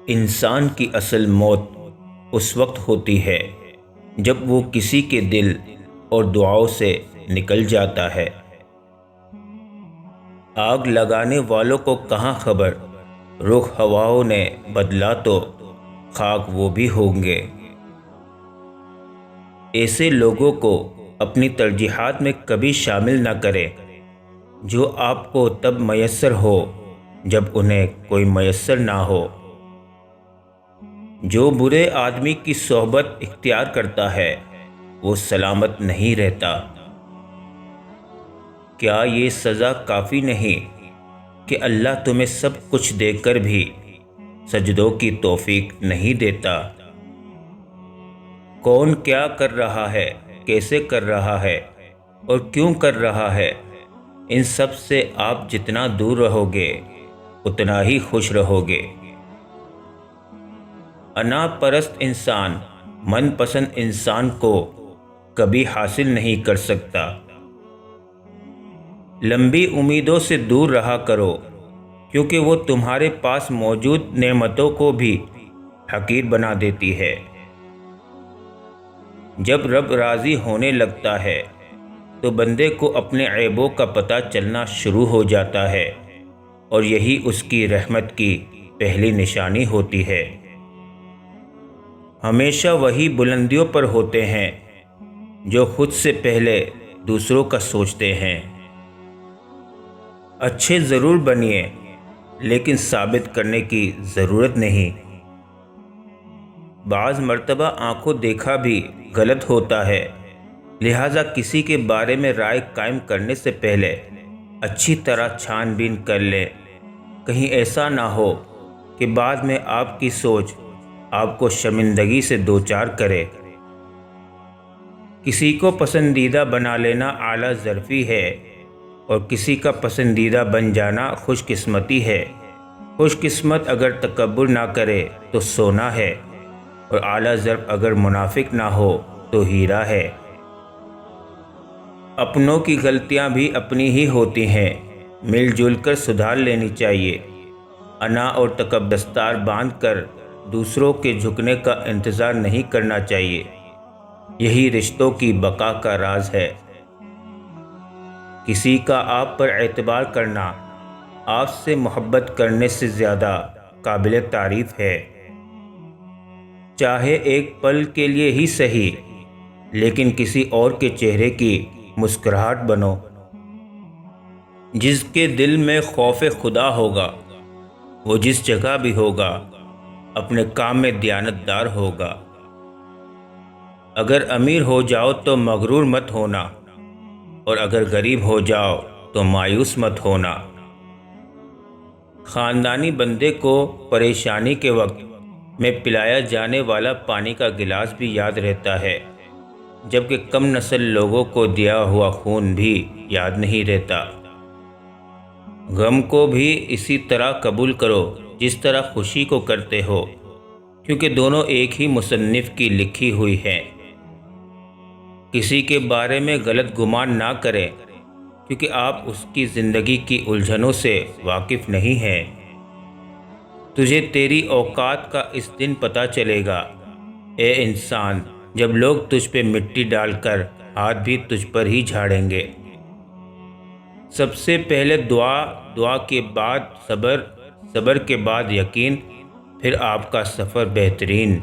انسان کی اصل موت اس وقت ہوتی ہے جب وہ کسی کے دل اور دعاؤں سے نکل جاتا ہے۔ آگ لگانے والوں کو کہاں خبر، رخ ہواؤں نے بدلا تو خاک وہ بھی ہوں گے۔ ایسے لوگوں کو اپنی ترجیحات میں کبھی شامل نہ کریں جو آپ کو تب میسر ہو جب انہیں کوئی میسر نہ ہو۔ جو برے آدمی کی صحبت اختیار کرتا ہے وہ سلامت نہیں رہتا۔ کیا یہ سزا کافی نہیں کہ اللہ تمہیں سب کچھ دے کر بھی سجدوں کی توفیق نہیں دیتا؟ کون کیا کر رہا ہے، کیسے کر رہا ہے اور کیوں کر رہا ہے، ان سب سے آپ جتنا دور رہو گے اتنا ہی خوش رہو گے۔ انا پرست انسان من پسند انسان کو کبھی حاصل نہیں کر سکتا۔ لمبی امیدوں سے دور رہا کرو کیونکہ وہ تمہارے پاس موجود نعمتوں کو بھی حقیر بنا دیتی ہے۔ جب رب راضی ہونے لگتا ہے تو بندے کو اپنے عیبوں کا پتہ چلنا شروع ہو جاتا ہے اور یہی اس کی رحمت کی پہلی نشانی ہوتی ہے۔ ہمیشہ وہی بلندیوں پر ہوتے ہیں جو خود سے پہلے دوسروں کا سوچتے ہیں۔ اچھے ضرور بنیے لیکن ثابت کرنے کی ضرورت نہیں۔ بعض مرتبہ آنکھوں دیکھا بھی غلط ہوتا ہے، لہٰذا کسی کے بارے میں رائے قائم کرنے سے پہلے اچھی طرح چھان بین کر لیں، کہیں ایسا نہ ہو کہ بعد میں آپ کی سوچ آپ کو شرمندگی سے دوچار کرے۔ کسی کو پسندیدہ بنا لینا اعلیٰ ظرفی ہے اور کسی کا پسندیدہ بن جانا خوش قسمتی ہے۔ خوش قسمت اگر تکبر نہ کرے تو سونا ہے اور اعلیٰ ظرف اگر منافق نہ ہو تو ہیرا ہے۔ اپنوں کی غلطیاں بھی اپنی ہی ہوتی ہیں، مل جل کر سدھار لینی چاہیے۔ انا اور تکبر دستار باندھ کر دوسروں کے جھکنے کا انتظار نہیں کرنا چاہیے، یہی رشتوں کی بقا کا راز ہے۔ کسی کا آپ پر اعتبار کرنا آپ سے محبت کرنے سے زیادہ قابل تعریف ہے۔ چاہے ایک پل کے لیے ہی صحیح، لیکن کسی اور کے چہرے کی مسکراہٹ بنو۔ جس کے دل میں خوف خدا ہوگا وہ جس جگہ بھی ہوگا اپنے کام میں دیانتدار ہوگا۔ اگر امیر ہو جاؤ تو مغرور مت ہونا اور اگر غریب ہو جاؤ تو مایوس مت ہونا۔ خاندانی بندے کو پریشانی کے وقت میں پلایا جانے والا پانی کا گلاس بھی یاد رہتا ہے، جبکہ کم نسل لوگوں کو دیا ہوا خون بھی یاد نہیں رہتا۔ غم کو بھی اسی طرح قبول کرو جس طرح خوشی کو کرتے ہو، کیونکہ دونوں ایک ہی مصنف کی لکھی ہوئی ہیں۔ کسی کے بارے میں غلط گمان نہ کریں کیونکہ آپ اس کی زندگی کی الجھنوں سے واقف نہیں ہیں۔ تجھے تیری اوقات کا اس دن پتہ چلے گا، اے انسان، جب لوگ تجھ پہ مٹی ڈال کر ہاتھ بھی تجھ پر ہی جھاڑیں گے۔ سب سے پہلے دعا، دعا کے بعد صبر، صبر کے بعد یقین، پھر آپ کا سفر بہترین۔